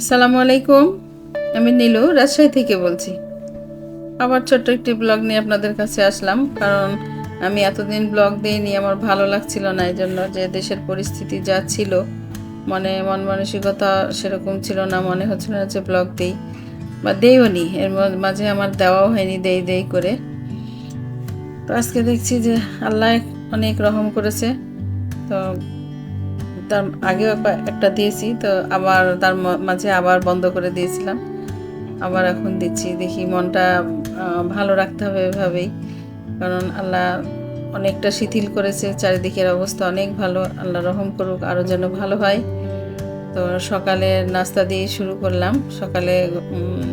আসসালামু আলাইকুম। আমি নীলু রাজশাহী থেকে বলছি। আবার ছোট্ট একটি ব্লগ নিয়ে আপনাদের কাছে আসলাম, কারণ আমি এতদিন ব্লগ দিইনি, আমার ভালো লাগছিল না। এই জন্য যে দেশের পরিস্থিতি যা ছিল, মন মানসিকতা সেরকম ছিল না, মনে হচ্ছিল না যে ব্লগ দিই বা দেইও নি। এর মাঝে আমার দেওয়াও হয়নি দেই দেই করে। তো আজকে দেখছি যে আল্লাহ অনেক রহম করেছে। তো তার আগেও একটা দিয়েছি, তো আবার তার মাঝে আবার বন্ধ করে দিয়েছিলাম, আবার এখন দিচ্ছি। দেখি মনটা ভালো রাখতে হবে এভাবেই, কারণ আল্লাহ অনেকটা শিথিল করেছে, চারিদিকের অবস্থা অনেক ভালো। আল্লাহ রহম করুক, আরও যেন ভালো হয়। তো সকালে নাস্তা দিয়ে শুরু করলাম। সকালে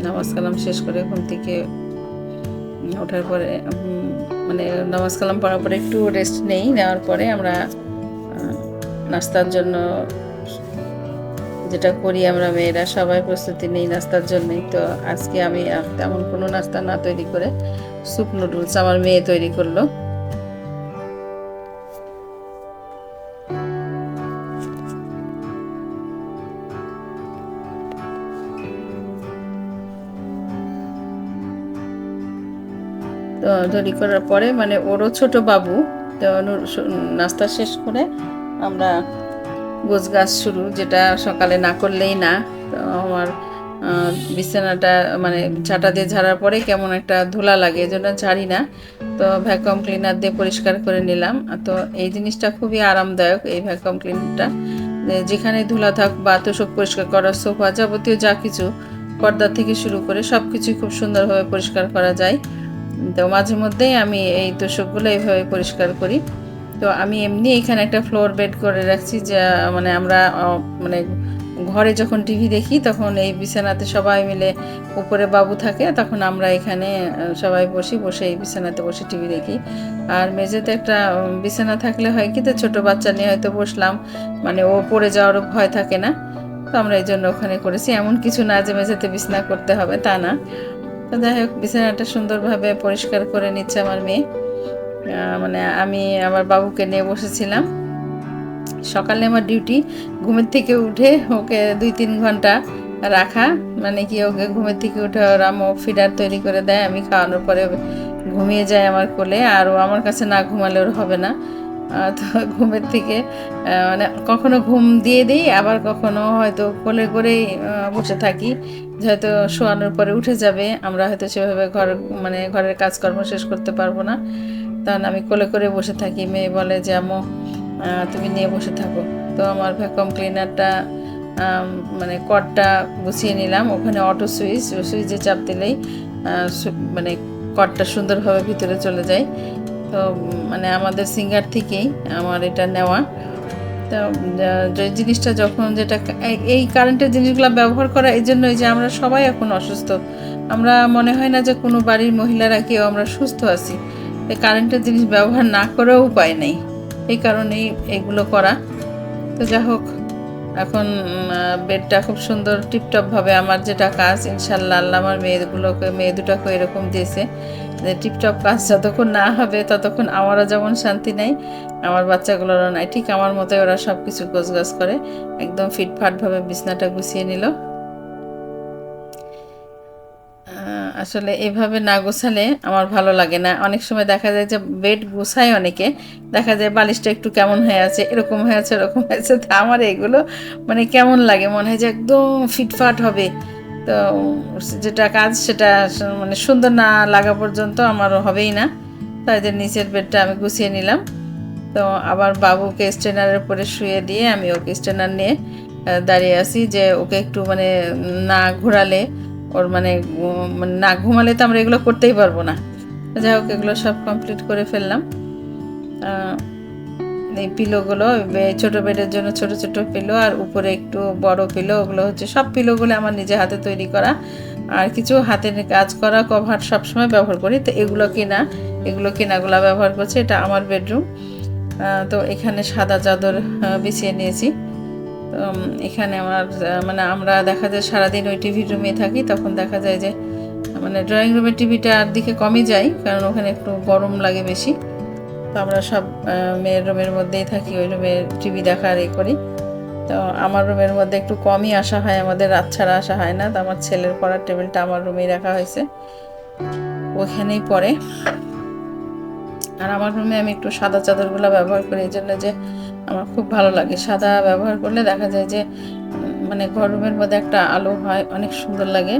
নামাজ কালাম শেষ করে ঘুম থেকে ওঠার পরে মানে নামাজ কালাম পড়ার পরে একটু রেস্ট নেওয়ার পরে আমরা নাস্তার জন্য যেটা করি, আমরা মেয়েরা সবাই প্রস্তুতি নেই নাস্তার জন্যই। তো আজকে আমি তেমন কোনো নাস্তা না তৈরি করে স্যুপ নুডলস আমার মেয়ে তৈরি করলো। তো তৈরি করার পরে মানে ওরও ছোট বাবু, তো নাস্তা শেষ করে আমরা গোছগাছ শুরু, যেটা সকালে না করলেই না। তো আমার বিছানাটা মানে ঝাঁটা দিয়ে ঝাড়ার পরে কেমন একটা ধুলা লাগে, এই জন্য ঝাড়ি না। তো ভ্যাকুয়াম ক্লিনার দিয়ে পরিষ্কার করে নিলাম। তো এই জিনিসটা খুবই আরামদায়ক, এই ভ্যাকুয়াম ক্লিনারটা। যেখানে ধুলা থাক বা তোষক পরিষ্কার করা, সোফা যাবতীয় যা কিছু, পর্দা থেকে শুরু করে সব কিছুই খুব সুন্দরভাবে পরিষ্কার করা যায়। তো মাঝে মধ্যেই আমি এই তোষকগুলো এইভাবে পরিষ্কার করি। তো আমি এমনি এখানে একটা ফ্লোর বেড করে রাখছি, যা মানে আমরা মানে ঘরে যখন টিভি দেখি তখন এই বিছানাতে সবাই মিলে, উপরে বাবু থাকে, তখন আমরা এখানে সবাই বসে এই বিছানাতে বসে টিভি দেখি। আর মেঝেতে একটা বিছানা থাকলে হয় কি, তো ছোটো বাচ্চা নিয়ে হয়তো বসলাম, মানে ও পড়ে যাওয়ারও ভয় থাকে না। তো আমরা এই জন্য ওখানে করেছি। এমন কিছু না যে মেঝেতে বিছানা করতে হবে, তা না। তো যাই হোক, বিছানাটা সুন্দরভাবে পরিষ্কার করে নিচ্ছে আমার মেয়ে। মানে আমি আমার বাবুকে নিয়ে বসেছিলাম। সকালে আমার ডিউটি ঘুমের থেকে উঠে ওকে 2-3 ঘন্টা রাখা, মানে কি ওকে ঘুমের থেকে উঠে ওর আম্মু ফিডার তৈরি করে দেয়, আমি খাওয়ানোর পরে ঘুমিয়ে যায় আমার কোলে। আর ও আমার কাছে না ঘুমালে ওর হবে না। তো ঘুমের থেকে মানে কখনো ঘুম দিয়ে দিই, আবার কখনো হয়তো কোলে করেই বসে থাকি, হয়তো শোয়ানোর পরে উঠে যাবে, আমরা হয়তো সেভাবে মানে ঘরের কাজকর্ম শেষ করতে পারবো না, তখন আমি কোলে করে বসে থাকি। মেয়ে বলে যে আম্মু তুমি নিয়ে বসে থাকো। তো আমার ভ্যাকুয়াম ক্লিনারটা মানে কর্ডটা গুছিয়ে নিলাম। ওখানে অটো সুইচে চাপ দিলেই মানে কর্ডটা সুন্দরভাবে ভিতরে চলে যায়। তো মানে আমাদের সিঙ্গার থেকেই আমার এটা নেওয়া। তো যে জিনিসটা যখন যেটা এই কারেন্টের জিনিসগুলো ব্যবহার করা এই জন্যই যে আমরা সবাই এখন অসুস্থ। আমরা মনে হয় না যে কোনো বাড়ির মহিলারা কেউ আমরা সুস্থ আছি। এই কারেন্টের জিনিস ব্যবহার না করেও উপায় নেই, এই কারণেই এগুলো করা। তো যাই হোক, এখন বেডটা খুব সুন্দর টিপটপভাবে, আমার যেটা কাজ ইনশাল্লাহ আল্লাহ আমার মেয়ে দুটাকে এরকম দিয়েছে যে টিপটপ কাজ যতক্ষণ না হবে ততক্ষণ আমারও যেমন শান্তি নেই, আমার বাচ্চাগুলোরও নাই। ঠিক আমার মতোই ওরা সব কিছু গোছগাছ করে একদম ফিটফাটভাবে বিছনাটা গুছিয়ে নিল। আসলে এভাবে না গোছালে আমার ভালো লাগে না। অনেক সময় দেখা যায় যে বেড গোছায় অনেকে, দেখা যায় বালিশটা একটু কেমন হয়ে আছে, এরকম হয়ে আছে, এরকম হয়েছে। তা আমার এগুলো মানে কেমন লাগে, মনে হয় যে একদম ফিটফাট হবে। তো যেটা কাজ সেটা মানে সুন্দর না লাগা পর্যন্ত আমারও হবেই না। তাই যে নিচের বেডটা আমি গুছিয়ে নিলাম। তো আবার বাবুকে স্ট্রেনারের উপরে শুয়ে দিয়ে আমি ওকে স্ট্রেনার নিয়ে দাঁড়িয়ে আছি, যে ওকে একটু মানে না ঘোরালে ওর মানে না ঘুমালে তো আমরা এগুলো করতেই পারবো না। যাই হোক, এগুলো সব কমপ্লিট করে ফেললাম। এই পিলোগুলো ছোটো বেডের জন্য ছোট ছোট পিলো, আর উপরে একটু বড় পিলো, ওগুলো হচ্ছে সব পিলোগুলো আমার নিজে হাতে তৈরি করা। আর কিছু হাতের কাজ করা কভার সবসময় ব্যবহার করি। তো এগুলো কেনাগুলো ব্যবহার করছি। এটা আমার বেডরুম। তো এখানে সাদা চাদর বিছিয়ে নিয়েছি। এখানে আমার মানে আমরা দেখা যায় সারাদিন ওই টিভি রুমে থাকি, তখন দেখা যায় যে মানে ড্রয়িং রুমের টিভিটার দিকে কমই যাই, কারণ ওখানে একটু গরম লাগে বেশি। তো আমরা সব মেয়ের রুমের মধ্যেই থাকি, ওই রুমে টিভি দেখার করি। তো তো আমার রুমের মধ্যে একটু কমই আসা হয়, আমাদের রাত ছাড়া আসা হয় না। তো আমার ছেলের পড়ার টেবিলটা আমার রুমেই রাখা হয়েছে, ওখানেই পড়ে। আর আমার রুমে আমি একটু সাদা চাদরগুলো ব্যবহার করি, এই জন্য যে আমার খুব ভালো লাগে। সাদা ব্যবহার করলে দেখা যায় যে মানে ঘর রুমের মধ্যে একটা আলো হয়, অনেক সুন্দর লাগে।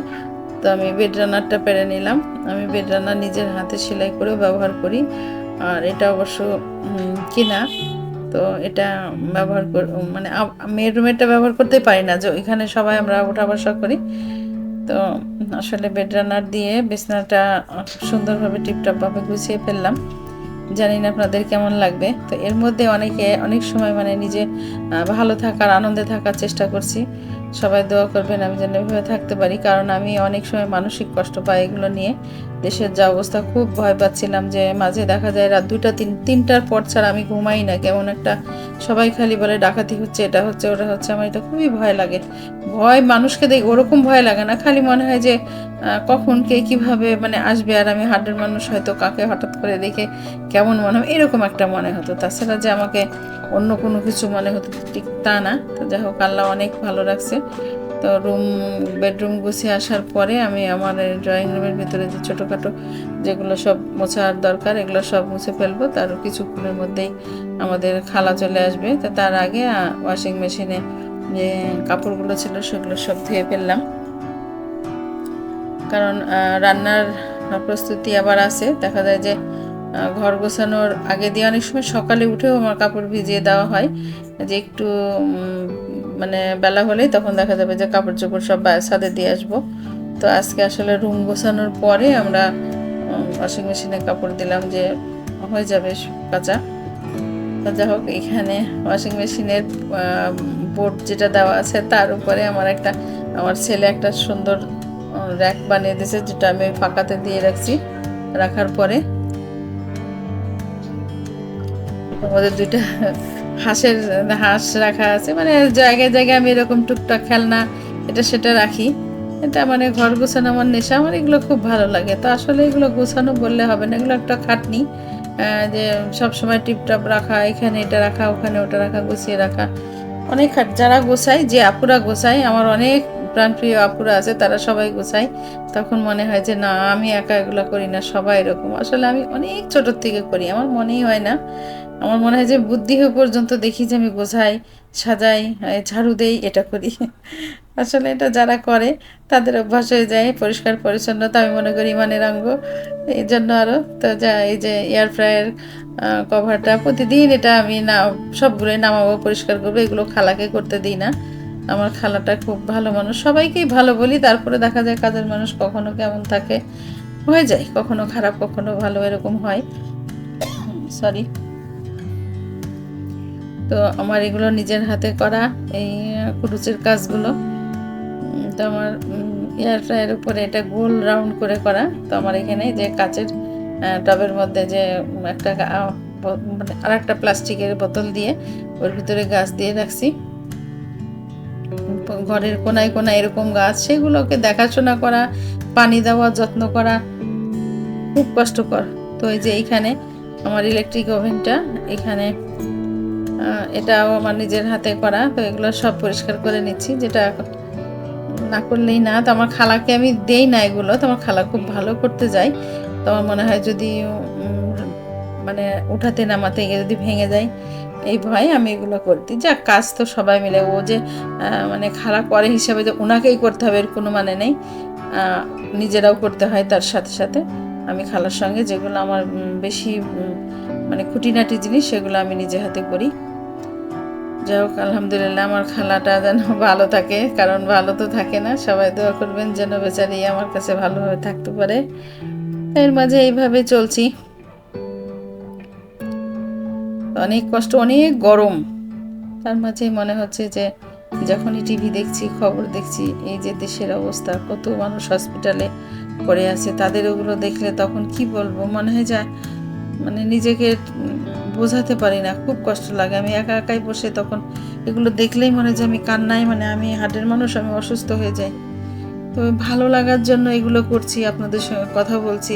তো আমি বেড রানারটা পেরে নিলাম। আমি বেড রানার নিজের হাতে সেলাই করেও ব্যবহার করি, আর এটা অবশ্য কিনা। তো এটা ব্যবহার মানে মেয়ের রুমেরটা ব্যবহার করতে পারি না, যে এখানে সবাই আমরা ওঠা বসা করি। তো আসলে বেড রানার দিয়ে বিছানাটা সুন্দরভাবে টিপটপভাবে গুছিয়ে ফেললাম। জানি না আপনাদের কেমন লাগবে। তো এর মধ্যে অনেক সময় মানে নিজে ভালো থাকার, আনন্দে থাকার চেষ্টা করছি। সবাই দোয়া করবেন আমি যেন এভাবে থাকতে পারি, কারণ আমি অনেক সময় মানসিক কষ্ট পাই এগুলো নিয়ে। দেশের যা অবস্থা, খুব ভয় পাচ্ছিলাম যে মাঝে দেখা যায় রাত 2টা 3টার পর ছাড়া আমি ঘুমাই না। কেমন একটা সবাই খালি বলে ডাকাতি হচ্ছে, এটা হচ্ছে, ওটা হচ্ছে। আমার এটা খুবই ভয় লাগে। ভয় মানুষকে দেখে ওরকম ভয় লাগে না, খালি মনে হয় যে কখন কে কীভাবে মানে আসবে। আর আমি হার্টের মানুষ, হয়তো কাকে হঠাৎ করে দেখে কেমন মনে হয় এরকম একটা মনে হতো। তাছাড়া যে আমাকে অন্য কোনো কিছু মনে হতো ঠিক তা না। তো যাই হোক, আল্লাহ অনেক ভালো রাখছে। তো বেডরুম গুছিয়ে আসার পরে আমি আমার ড্রয়িং রুমের ভিতরে যে ছোটোখাটো যেগুলো সব মোছার দরকার এগুলো সব মুছে ফেলবো। তার কিছুক্ষণের মধ্যেই আমাদের খালা চলে আসবে। তো তার আগে ওয়াশিং মেশিনে যে কাপড়গুলো ছিল সেগুলো সব ধুয়ে ফেললাম, কারণ রান্নার প্রস্তুতি আবার আছে। দেখা যায় যে ঘর গোছানোর আগে দিয়ে অনেক সময় সকালে উঠেও আমার কাপড় ভিজিয়ে দেওয়া হয়, যে একটু মানে বেলা হলেই তখন দেখা যাবে যে কাপড় চোপড় সব ছাদে দিয়ে আসবো। তো আজকে আসলে রুম গোছানোর পরে আমরা ওয়াশিং মেশিনে কাপড় দিলাম, যে হয়ে যাবে কাঁচা। যাই হোক, এখানে ওয়াশিং মেশিনের বোর্ড যেটা দেওয়া আছে তার উপরে আমার ছেলে একটা সুন্দর র্যাক বানিয়ে দিয়েছে, যেটা আমি ফাঁকাতে দিয়ে রাখছি। রাখার পরে আমাদের 2টা হাঁস রাখা আছে, মানে জায়গায় জায়গায় আমি এরকম টুকটাক খেলনা এটা সেটা রাখি। এটা মানে ঘর গোছানো আমার নেশা, আমার এগুলো খুব ভালো লাগে। তো আসলে এগুলো গোছানো বললে হবে না, এগুলো একটা খাটনি। যে সব সময় টিপটপ রাখা, এখানে এটা রাখা, ওখানে ওটা রাখা, গুছিয়ে রাখা অনেক যারা গোছায়, যে আপুরা গোছায়, আমার অনেক প্রাণপ্রিয় আপুরা আছে, তারা সবাই গোছায়। তখন মনে হয় যে না, আমি একা এগুলো করি না, সবাই এরকম। আসলে আমি অনেক ছোটোর থেকে করি, আমার মনেই হয় না। আমার মনে হয় যে বুদ্ধি হয়ে পর্যন্ত দেখি যে আমি গোছাই, সাজাই, ঝাড়ু দেই, এটা করি। আসলে এটা যারা করে তাদের অভ্যাস হয়ে যায়। পরিষ্কার পরিচ্ছন্নতা আমি মনে করি ইমানের অঙ্গ, এই জন্য আরও। তো যা এই যে এয়ার ফ্রায়ার কভারটা প্রতিদিন এটা আমি সবগুলোই নামাবো, পরিষ্কার করবো। এগুলো খালাকে করতে দিই না। আমার খালাটা খুব ভালো মানুষ, সবাইকেই ভালো বলি, তারপরে দেখা যায় কাজের মানুষ কখনো কেমন থাকে, হয়ে যায়, কখনো খারাপ কখনো ভালো, এরকম হয়। সরি। তো আমার এগুলো নিজের হাতে করা এই কুরুচের কাজগুলো। তো আমার এয়ার ফ্রায়ারের উপরে এটা গোল রাউন্ড করে করা। তো আমার এখানে যে কাচের টবের মধ্যে যে একটা মানে আর একটা প্লাস্টিকের বোতল দিয়ে ওর ভিতরে গাছ দিয়ে রাখছি। ঘরের কোনায় কোনায় এরকম গাছ, সেগুলোকে দেখাশোনা করা, পানি দেওয়া, যত্ন করা খুব কষ্টকর। তো এই যে এইখানে আমার ইলেকট্রিক ওভেনটা, এখানে এটাও আমার নিজের হাতে করা। তো এগুলো সব পরিষ্কার করে নিচ্ছি, যেটা না করলেই না। তো আমার খালাকে আমি দেই না এগুলো, তো আমার খালা খুব ভালো করতে যায়। তো আমার মনে হয় যদি মানে উঠাতে নামাতে গিয়ে যদি ভেঙে যায়, এই ভয়ে আমি এগুলো করতে। যাক, কাজ তো সবাই মিলে, ও যে মানে খালা করে হিসাবে যে ওনাকেই করতে হবে এর কোনো মানে নেই, নিজেরাও করতে হয় তার সাথে সাথে। আমি খালার সঙ্গে যেগুলো আমার বেশি মানে খুঁটিনাটি জিনিস, সেগুলো আমি নিজে হাতে করি। যাই হোক, আলহামদুলিল্লাহ আমার খালাটা যেন ভালো থাকে, কারণ ভালো তো থাকে না। সবাই দোয়া করবেন যেন বেচারি আমার কাছে ভালোভাবে থাকতে পারে। এর মাঝে এইভাবে চলছি। অনেক কষ্ট, অনেক গরম, তার মাঝে মনে হচ্ছে যে যখনই টিভি দেখছি, খবর দেখছি, এই যে দেশের অবস্থা, কত মানুষ হসপিটালে পড়ে আছে, তাদের ওগুলো দেখলে তখন কি বলবো, মনে হয় যা মানে নিজেকে বোঝাতে পারি না, খুব কষ্ট লাগে। আমি একা একাই বসে তখন এগুলো দেখলেই মনে হয় যে আমি কান্নাই, মানে আমি হার্টের মানুষ, আমি অসুস্থ হয়ে যাই। তো ভালো লাগার জন্য এগুলো করছি, আপনাদের সঙ্গে কথা বলছি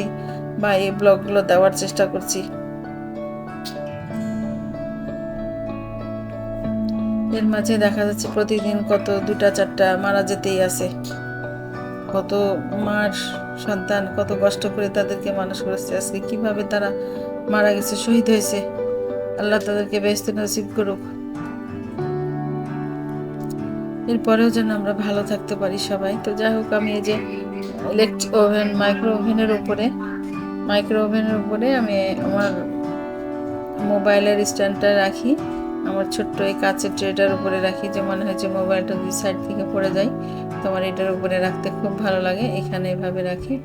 বা এই ব্লগগুলো দেওয়ার চেষ্টা করছি। এর মাঝে দেখা যাচ্ছে প্রতিদিন কত 2টা 4টা মারা যেতেই আছে। কত মার সন্তান কত কষ্ট করে তাদেরকে মানুষ করেছে, আজকে কিভাবে তারা মারা গেছে, শহীদ হয়েছে। আল্লাহ তাদেরকে বেহেশত নসিব করুক। এরপরেও যেন আমরা ভালো থাকতে পারি সবাই। তো যাই হোক, আমি এই যে ইলেকট্রিক ওভেন মাইক্রো ওভেনের উপরে আমি আমার মোবাইলের স্ট্যান্ডটা রাখি। আমার ছোট্ট এই কাঁচের ট্রেটার উপরে রাখি, যে মনে হয় যে মোবাইলটা দুই সাইড থেকে পড়ে যায়, তো আমার এটার উপরে রাখতে খুব ভালো লাগে, এখানে এভাবে রাখি।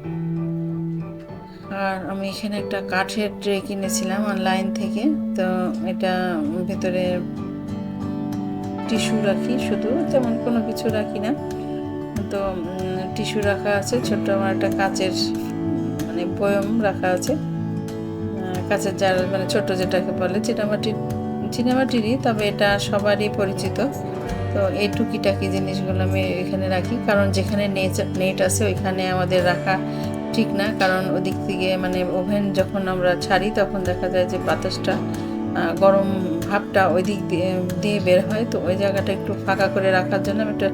আর আমি এখানে একটা কাঠের ট্রে কিনেছিলাম অনলাইন থেকে। তো এটা ভেতরে টিস্যু রাখি, শুধু তেমন কোনো কিছু রাখি না। তো টিস্যু রাখা আছে, ছোট্ট আমার একটা কাচের মানে বয়ম রাখা আছে, কাচের জার মানে ছোট্ট যেটাকে বলে চিনামাটিরই, তবে এটা সবারই পরিচিত। তো এই টুকিটাকি জিনিসগুলো আমি এখানে রাখি, কারণ যেখানে নেট আছে ওইখানে আমাদের রাখা ঠিক না, কারণ ওদিক থেকে মানে ওভেন যখন আমরা ছাড়ি তখন দেখা যায় যে বাতাসটা গরম ভাবটা ওই দিক দিয়ে বের হয়। তো ওই জায়গাটা একটু ফাঁকা করে রাখার জন্য আমি একটা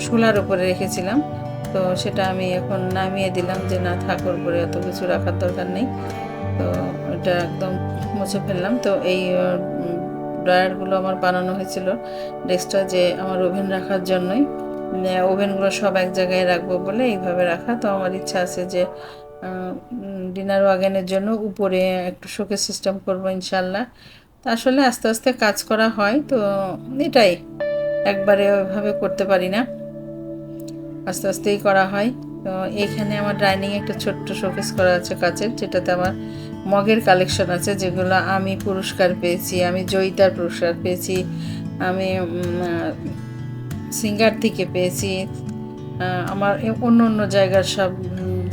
শোলার উপরে রেখেছিলাম। তো সেটা আমি এখন নামিয়ে দিলাম, যে না থাকার উপরে এত কিছু রাখার দরকার নেই। তো এটা একদম মুছে ফেললাম। তো এই ড্রয়ারগুলো আমার বানানো হয়েছিল ডেস্কটা, যে আমার ওভেন রাখার জন্যই, ওভেনগুলো সব এক জায়গায় রাখবো বলে এইভাবে রাখা। তো আমার ইচ্ছা আছে যে ডিনার ওয়াগনের জন্য উপরে একটু শোকেস সিস্টেম করবো ইনশাল্লাহ। তা আসলে আস্তে আস্তে কাজ করা হয়, তো এটাই একবারে ওইভাবে করতে পারি না, আস্তে আস্তেই করা হয়। তো এইখানে আমার ডাইনিংয়ে একটা ছোট্ট শোকেস করা আছে কাচের, যেটাতে আমার মগের কালেকশন আছে, যেগুলো আমি পুরস্কার পেয়েছি, আমি জয়িতার পুরস্কার পেয়েছি, আমি সিঙ্গার থেকে পেয়েছি, আমার অন্য অন্য জায়গার সব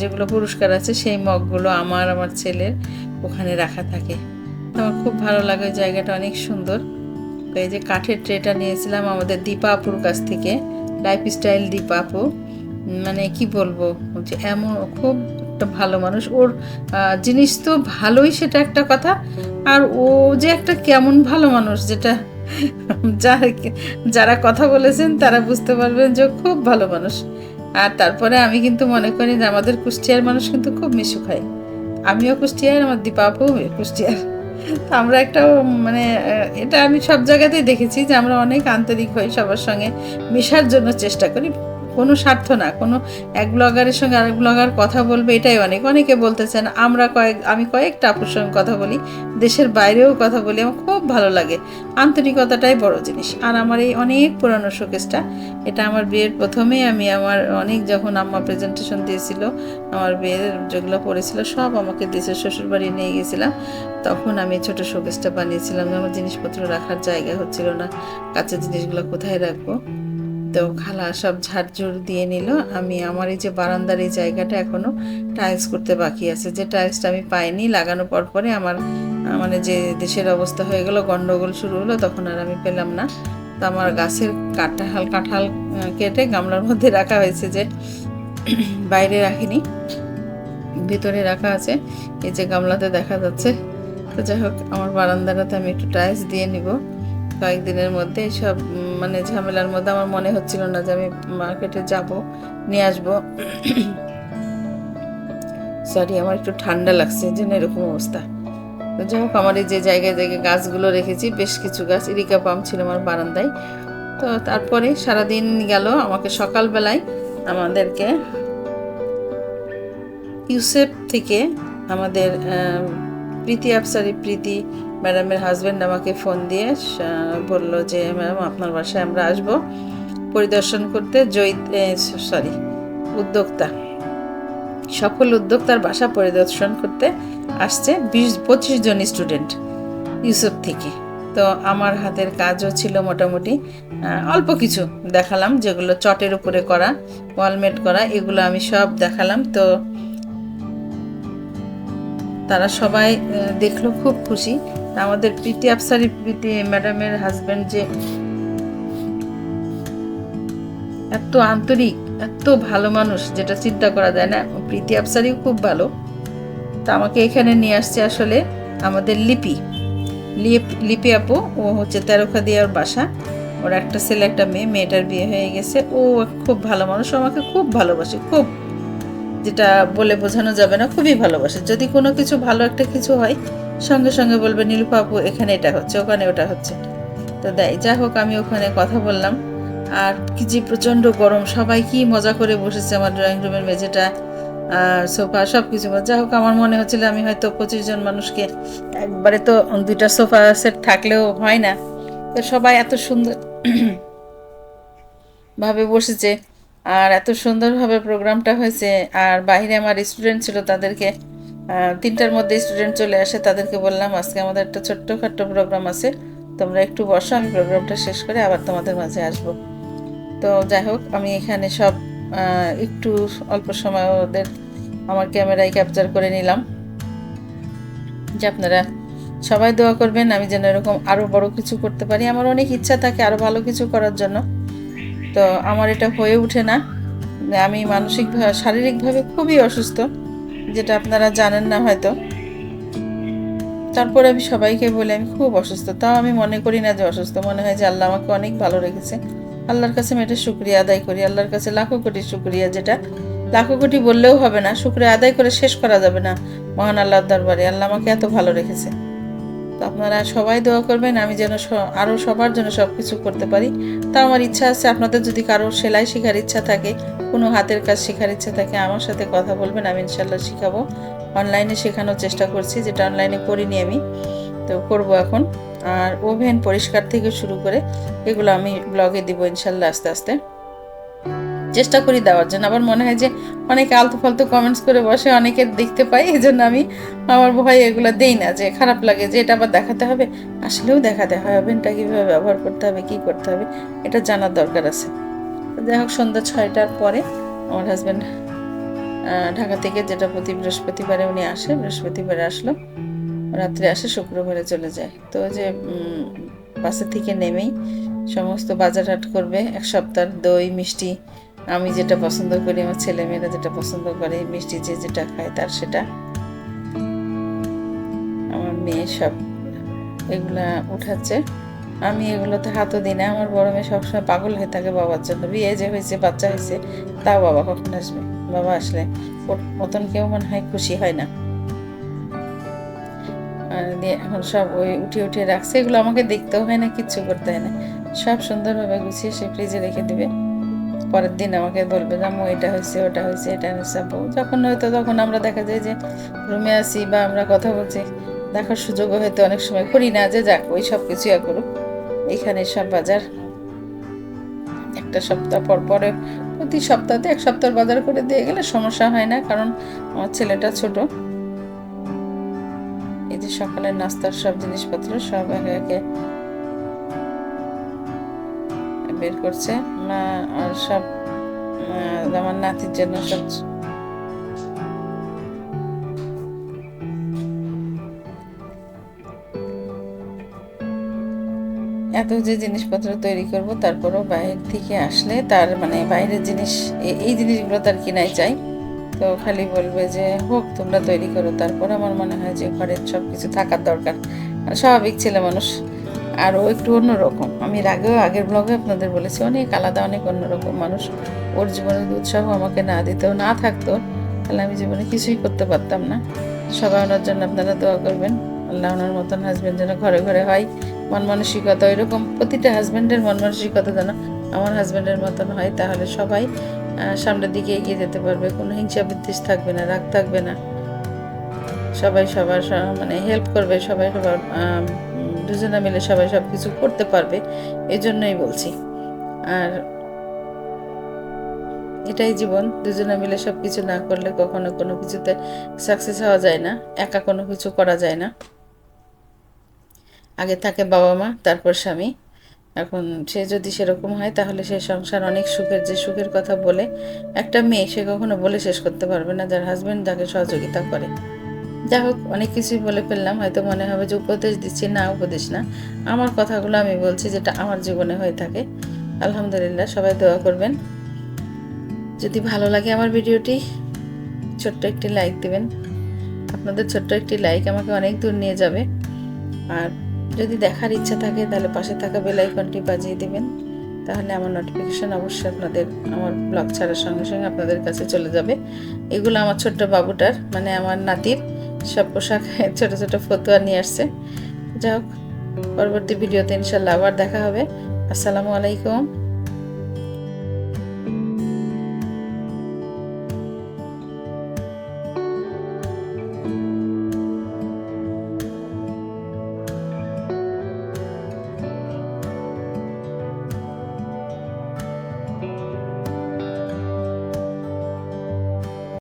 যেগুলো পুরস্কার আছে সেই মগগুলো আমার ছেলের ওখানে রাখা থাকে। আমার খুব ভালো লাগে, ওই জায়গাটা অনেক সুন্দর। তো এই যে কাঠের ট্রেটা নিয়েছিলাম আমাদের দীপা আপুর কাছ থেকে, লাইফস্টাইল দীপা আপু, মানে কি বলবো, যে এমন খুব একটা ভালো মানুষ। ওর জিনিস তো ভালোই, সেটা একটা কথা, আর ও যে একটা কেমন ভালো মানুষ, যেটা যারা কথা বলেছেন তারা বুঝতে পারবেন যে খুব ভালো মানুষ। আর তারপরে আমি কিন্তু মনে করি যে আমাদের কুষ্টিয়ার মানুষ কিন্তু খুব মিশুক হয়। আমিও কুষ্টিয়ার, আমার দীপা আপু কুষ্টিয়ার। তো আমরা একটা মানে এটা আমি সব জায়গাতেই দেখেছি যে আমরা অনেক আন্তরিক হই, সবার সঙ্গে মেশার জন্য চেষ্টা করি, কোনো স্বার্থ না, কোনো এক ব্লগারের সঙ্গে আরেক ব্লগার কথা বলবে এটাই অনেকে বলতেছেন। আমি কয়েকটা আপুর সঙ্গে কথা বলি, দেশের বাইরেও কথা বলি, আমার খুব ভালো লাগে। আন্তরিকতাটাই বড় জিনিস। আর আমার এই অনেক পুরানো শোকেসটা, এটা আমার বিয়ের প্রথমেই আমি আমার যখন আম্মা প্রেজেন্টেশন দিয়েছিল, আমার বিয়ের যেগুলো পড়েছিল সব আমাকে দেশের শ্বশুরবাড়ি নিয়ে গেছিলাম, তখন আমি ছোট শোকেসটা বানিয়েছিলাম। আমার জিনিসপত্র রাখার জায়গা হচ্ছিল না, কাঁচা জিনিসগুলো কোথায় রাখবো। তো খালা সব ঝাড়ঝুড় দিয়ে নিল। আমি আমার এই যে বারান্দার এই জায়গাটা এখনও টাইলস করতে বাকি আছে, যে টাইলসটা আমি পাইনি, লাগানো পরে আমার মানে যে দেশের অবস্থা হয়ে গেল, গন্ডগোল শুরু হলো, তখন আর আমি পেলাম না। তো আমার গাছের কাঁঠাল কেটে গামলার মধ্যে রাখা হয়েছে, যে বাইরে রাখিনি, ভিতরে রাখা আছে, এই যে গামলাতে দেখা যাচ্ছে। তো যাই হোক, আমার বারান্দাটাতে আমি একটু টাইলস দিয়ে নিব কয়েকদিনের মধ্যে। সব মানে ঝামেলার মধ্যে আমার মনে হচ্ছিল না যে আমি মার্কেটে যাব, নিয়ে আসবো। সরি, আমার একটু ঠান্ডা লাগছে, এই জন্য এরকম অবস্থা। তো যাই হোক, আমার এই যে জায়গায় গাছগুলো রেখেছি, বেশ কিছু গাছ, ইরিকা পাম ছিল আমার বারান্দায়। তো তারপরে সারাদিন গেল, আমাকে সকালবেলায় আমাদেরকে ইউসেফ থেকে আমাদের প্রীতি ম্যাডামের হাজব্যান্ড আমাকে ফোন দিয়ে বলল যে ম্যাডাম আপনার বাসায় আমরা আসব পরিদর্শন করতে। সফল উদ্যোক্তার বাসা পরিদর্শন করতে আসছে 20-25 জন স্টুডেন্ট ইউসেফ থেকে। তো আমার হাতের কাজও ছিল মোটামুটি, অল্প কিছু দেখালাম, যেগুলো চটের উপরে করা, ওয়ালমেট করা, এগুলো আমি সব দেখালাম। তো তারা সবাই দেখলো, খুব খুশি। আমাদের প্রীতি ম্যাডামের হাজব্যান্ড যে এত আন্তরিক, এত ভালো মানুষ, যেটা চিন্তা করা যায় না। প্রীতি আফসারিও খুব ভালো। তো আমাকে এখানে নিয়ে আসছে আসলে আমাদের লিপি আপু, ও হচ্ছে তেরোখাদিয়ার বাসা। ওর একটা ছেলে একটা মেয়ে, মেয়েটার বিয়ে হয়ে গেছে। ও খুব ভালো মানুষ, আমাকে খুব ভালোবাসে, খুব, যেটা বলে বোঝানো যাবে না, খুবই ভালোবাসে। যদি কোনো কিছু ভালো একটা কিছু হয় সঙ্গে সঙ্গে বলবে নীলুফা আপু এখানে এটা হচ্ছে, ওখানে ওটা হচ্ছে, তো দেয়। যা হোক, আমি ওখানে কথা বললাম। আর কি যে প্রচণ্ড গরম, সবাই কি মজা করে বসেছে আমার ড্রয়িং রুমের মেঝেটা আর সোফা সব কিছু। যা হোক, আমার মনে হচ্ছিল আমি হয়তো 25 জন মানুষকে একবারে, তো 2টা সোফা সেট থাকলেও হয় না, তো সবাই এত সুন্দর ভাবে বসেছে আর এত সুন্দরভাবে প্রোগ্রামটা হয়েছে। আর বাইরে আমার স্টুডেন্ট ছিল, তাদেরকে 3টার মধ্যে স্টুডেন্ট চলে আসে, তাদেরকে বললাম আজকে আমাদের একটা ছোট্টখাট্টো প্রোগ্রাম আছে, তোমরা একটু বসো, আমি প্রোগ্রামটা শেষ করে আবার তোমাদের মাঝে আসব। তো যাই হোক, আমি এখানে সব একটু অল্প সময় ওদের আমার ক্যামেরায় ক্যাপচার করে নিলাম। যে আপনারা সবাই দোয়া করবেন আমি যেন এরকম আরও বড় কিছু করতে পারি। আমার অনেক ইচ্ছা থাকে আরও ভালো কিছু করার জন্য, তো আমার এটা হয়ে ওঠে না। আমি মানসিকভাবে শারীরিকভাবে খুবই অসুস্থ, যেটা আপনারা জানেন না হয়তো। তারপরে আমি সবাইকে বলি আমি খুব অসুস্থ, তাও আমি মনে করি না যে অসুস্থ, মনে হয় যে আল্লাহ আমাকে অনেক ভালো রেখেছে। আল্লাহর কাছে আমি এটা শুকরিয়া আদায় করি, আল্লাহর কাছে লাখো কোটি শুকরিয়া, যেটা লাখো কোটি বললেও হবে না, শুকরিয়া আদায় করে শেষ করা যাবে না মহান আল্লাহর দরবারে। আল্লাহ আমাকে এত ভালো রেখেছে। তো আপনারা সবাই দোয়া করবেন আমি যেন আরও সবার জন্য সব কিছু করতে পারি। তা আমার ইচ্ছা আছে, আপনাদের যদি কারো সেলাই শেখার ইচ্ছা থাকে, কোনো হাতের কাজ শেখার ইচ্ছা থাকে, আমার সাথে কথা বলবেন, আমি ইনশাল্লাহ শিখাবো। অনলাইনে শেখানোর চেষ্টা করছি, যেটা অনলাইনে করিনি আমি, তো করব এখন। আর ওভেন পরিষ্কার থেকে শুরু করে এগুলো আমি ব্লগে দিব ইনশাল্লাহ আস্তে আস্তে, চেষ্টা করি দেওয়ার জন্য। আবার মনে হয় যে অনেকে আলতু ফালতু কমেন্টস করে বসে, অনেকের দেখতে পাই, এই জন্য আমি আমার ভয় এগুলো দেই না, যে খারাপ লাগে যে এটা আবার দেখাতে হবে। আসলেও দেখাতে হয়, ওভেনটা কীভাবে ব্যবহার করতে হবে, কী করতে হবে, এটা জানার দরকার আছে। যাই হোক, সন্ধ্যা 6টার পরে আমার হাজব্যান্ড ঢাকা থেকে, যেটা প্রতি বৃহস্পতিবারে উনি আসে, বৃহস্পতিবারে আসলো, রাত্রে আসে, শুক্রবারে চলে যায়। তো যে বাসের থেকে নেমেই সমস্ত বাজারহাট করবে, এক সপ্তাহ দই মিষ্টি, আমি যেটা পছন্দ করি, আমার ছেলেমেয়েরা যেটা পছন্দ করে, মিষ্টি যে যেটা খায় তার সেটা, আমার মেয়ে সব এগুলা উঠাচ্ছে। আমি এগুলোতে হাতও দিই না। আমার বড় মেয়ে সবসময় পাগল হয়ে থাকে বাবার জন্য, বিয়ে যে হয়েছে, বাচ্চা হয়েছে, তাও বাবা কখন আসবে, বাবা আসলে ওর মতন কেউ মনে হয় খুশি হয় না। দিয়ে এখন সব ওই উঠিয়ে উঠিয়ে রাখছে, এগুলো আমাকে দেখতেও হয় না, কিচ্ছু করতে হয় না, সব সুন্দরভাবে গুছিয়ে সে ফ্রিজে রেখে দিবে। পরের দিন আমাকে বলবে যে আম্মু এটা হয়েছে, ওটা হয়েছে, এটা হয়েছে। যখন হয়তো তখন আমরা দেখা যায় যে রুমে আসি বা আমরা কথা বলছি, দেখার সুযোগও হয়তো অনেক সময় করি না, যে যাক ওই সব কিছু করুক। এখানে সব বাজার একটা সপ্তাহ পর পরে, প্রতি সপ্তাহে 1 সপ্তাহ বাজার করে দিয়ে গেলে সমস্যা হয় না, কারণ আমার ছেলেটা ছোট। এই যে সকালের নাস্তার সব জিনিসপত্র সব একে একে বের করছে মা, আর সব আমার নাতির জন্য সব এত যে জিনিসপত্র তৈরি করব, তারপরও বাইরে থেকে আসলে তার মানে বাইরের জিনিস, এই জিনিসগুলো তার কিনাই চাই। তো খালি বলবে যে হোক তোমরা তৈরি করো, তারপর আমার মনে হয় যে ঘরের সব কিছু থাকার দরকার। স্বাভাবিক ছেলে মানুষ, আর ও একটু অন্যরকম। আমি আগের ব্লগে আপনাদের বলেছি, অনেক আলাদা, অনেক অন্যরকম মানুষ। ওর জীবনের উৎসাহ আমাকে না দিতেও না থাকতো, তাহলে আমি জীবনে কিছুই করতে পারতাম না। সবাই ওনার জন্য আপনারা দোয়া করবেন, আল্লাহ ওনার মতন হাজব্যান্ড যেন ঘরে ঘরে হয়। মন মানসিকতা এরকম, প্রতিটা হাজব্যান্ডের মন মানসিকতা যেন আমার হাজব্যান্ডের মতন হয়, তাহলে সবাই সামনের দিকে এগিয়ে যেতে পারবে, কোনো হিংসা বিদ্বেষ থাকবে না, রাগ থাকবে না, সবাই সবার মানে হেল্প করবে, সবাই সবার দুজনে মিলে সবাই সব কিছু করতে পারবে, এই জন্যই বলছি। আর এটাই জীবন, দুজনে মিলে সব কিছু না করলে কখনো কোনো কিছুতে সাকসেস হওয়া যায় না, একা কোনো কিছু করা যায় না। আগে থাকে বাবা মা, তারপর স্বামী। এখন সে যদি সেরকম হয়, তাহলে সে সংসার অনেক সুখের, যে সুখের কথা বলে একটা মেয়ে সে কখনো বলে শেষ করতে পারবে না, যার হাজব্যান্ড তাকে সহযোগিতা করে। যা হোক, অনেক কিছুই বলে ফেললাম, হয়তো মনে হবে যে উপদেশ দিচ্ছি, না উপদেশ না, আমার কথাগুলো আমি বলছি যেটা আমার জীবনে হয়ে থাকে। আলহামদুলিল্লাহ, সবাই দোয়া করবেন। যদি ভালো লাগে আমার ভিডিওটি, ছোট্ট একটি লাইক দেবেন। আপনাদের ছোট্ট একটি লাইক আমাকে অনেক দূর নিয়ে যাবে। আর যদি দেখার ইচ্ছা থাকে তাহলে পাশে থাকা বেল আইকনটি বাজিয়ে দেবেন, তাহলে আমার নোটিফিকেশন অবশ্যই আপনাদের আমার ব্লগ ছাড়ার সঙ্গে সঙ্গে আপনাদের কাছে চলে যাবে। এগুলো আমার ছোট্ট বাবুটার মানে আমার নাতির সব পোশাক ছোট ছোট ফতুয়া নিয়ে আসছে। যাই হোক, পরবর্তী ভিডিওতে ইনশাল্লাহ আবার দেখা হবে। আসসালামু আলাইকুম।